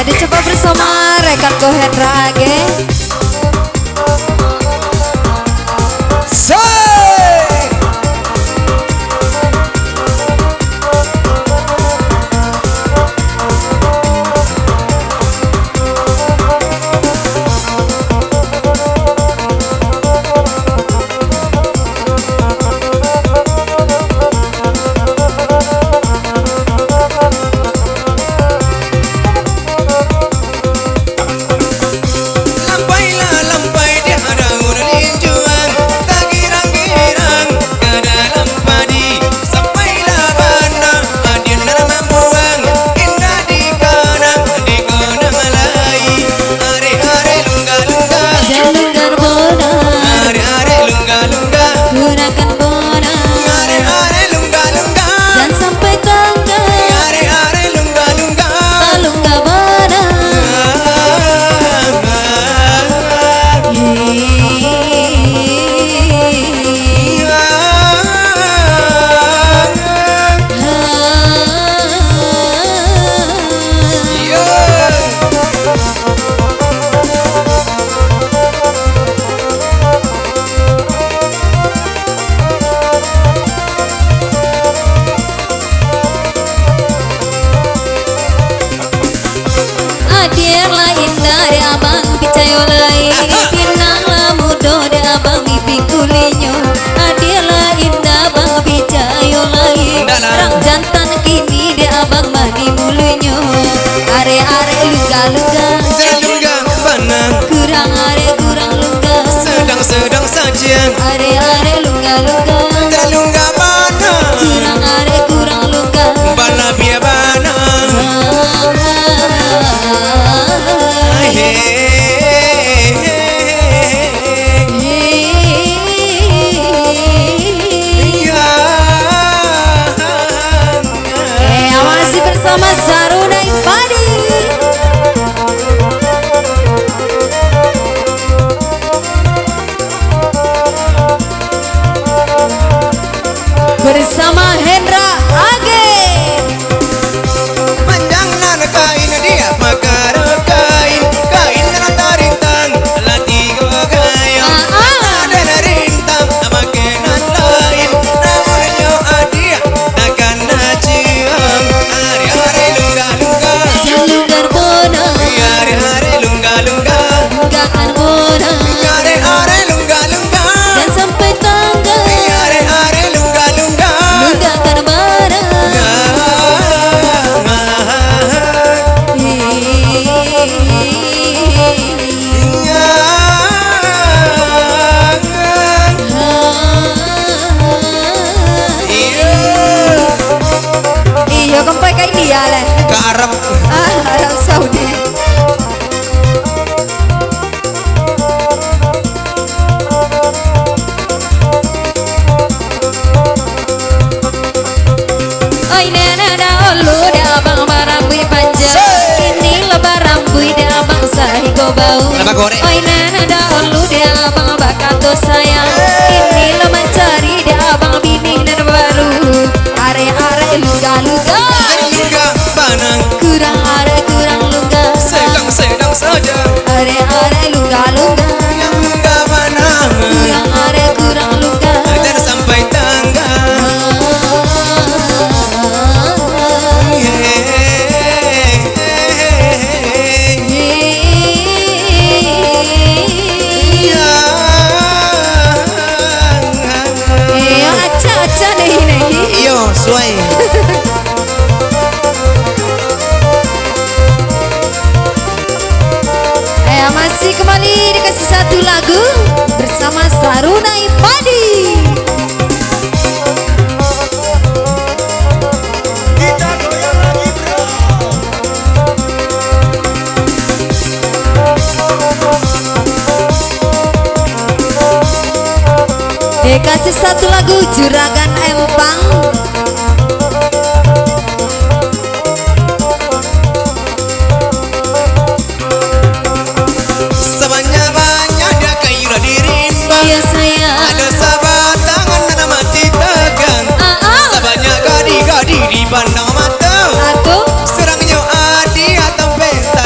dicoba bersama rekan Kohendra Age. Sedang saja. Are lungga-lungga. Terlungga mana? Kurang lungga. Bala biar mana? Masih bersama Saruna Ipadi. Bersama Hendra Age. Panjangnan kain dia pakar kain tarintang lati gaya ada rintang makenan lain namanya adia takkan naciam hari-hari lungga-lungga Jalunggar bona. hari-hari lungga-lungga Lunggakan bona. hari-hari lungga-lungga Dan sampai tangga. hari-hari lungga-lungga Lunggakan bona. Iya kempai kayak dia lah. ke Arab Arab Saudi. Oi nena da olu da abang barambui panjang. Ini lebar rambui da abang sahigo bau. Lebar goreng. Oi nena da olu da abang bakato sayang. Ini lo mencari da abang bini dan baru. Are luga-luga. lungga panang Kurang lungga. sedang saja Are luga-luga. yang lungga mana Kurang lungga. dan sampai tangga Aca nih. yo suai Masih kembali dikasih satu lagu bersama Saruna Ipadi. kita goyang lagi bro. Dikasih satu lagu Juragan Empang. Sebanyak-banyak dia kayu di rimba. Iya sayang. Ada sahabat tangan dan mati tegang. Sebanyak gadi-gadi dipandang mata. Aku Serangnya adi atau pesta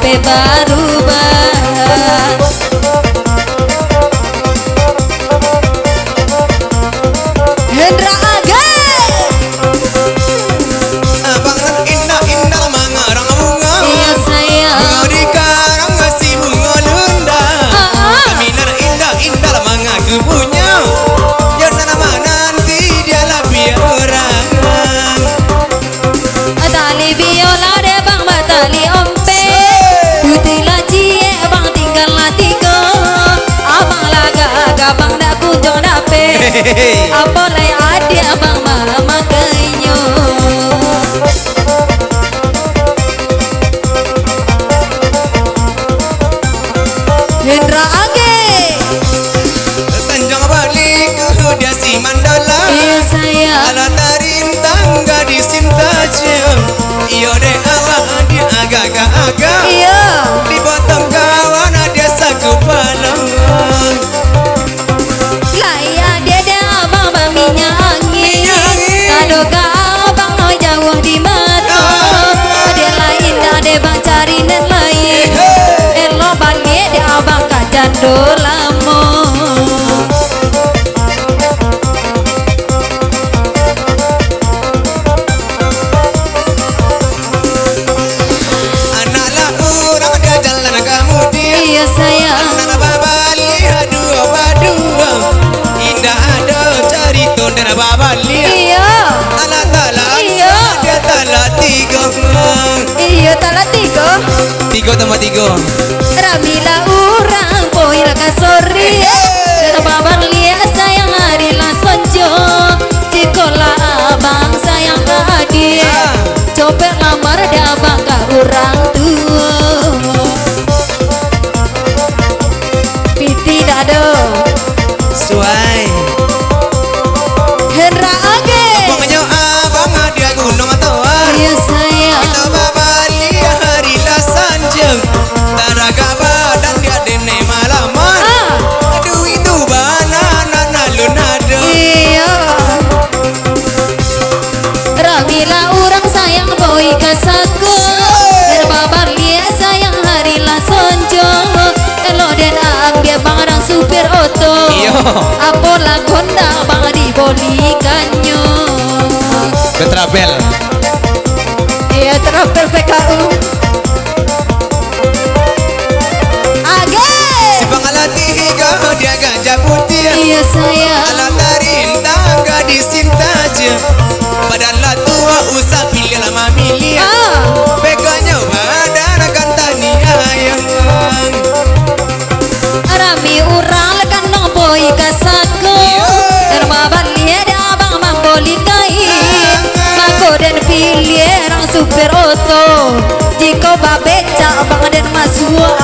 babe berubah. Hendra Aga Abang nan indah-indah mengarang bunga. iya sayang. Bunga di karang masih bunga lunda. Kaminar indah-indah mengaku punya. Ya nama nanti dia lebih orang. Tali biola de bang batali ompe putih laci bang tinggal latigo abang laga bang dak kunjung dape apa lay adi abang mama kenyo Hendra Age Tanjung balik dia si Mandala. iya sayang. Ala tarin tangga di Sintaja. Iyo de ala dia agak-agak. Iya Di botong kawan ada saku palang. laya dede abang baminya angin kado ka abang no jauh di mata ade lain ade bang cari net lain elo balik de abang kajan dolamo Anak lah orang dia jalan kamu dia. iya sayang. Anak babali dua badua. Indah ada cari dan babali. Iya Anak talak Iya. dia talak tiga. iya tala tiga Tiga tambah tiga. ramila urang poil ka sorry dan babar lia sayang hari la sonjo cikola abang sayang ka dia copet lamar da abang ka urang tua piti dado Suai. Hendra Age Pokoknya abang dia gunung toan. iya sayang. Kita babali hari lah sanjang. Taraga badan dia dene malaman. Aduh itu banana lunado. Iya ramila urang sayang boy kasaku berbabar lia sayang hari la sonjo elo den ambia bangarang supir oto Iya. apola konda bang dibolikannya Betrabel. iya terapel PKU Age Pangalati higa dia gajah putih. iya sayang. Alat tarin tangga di Sintaja. Badan lah tua usah pilih lama milia. Peganya badan akan tania yang. Rami urang lekan nong boy kasaku dermaban lia da abang mamboli kai mako dan pilih rang supir oto jiko babeca abang dan masua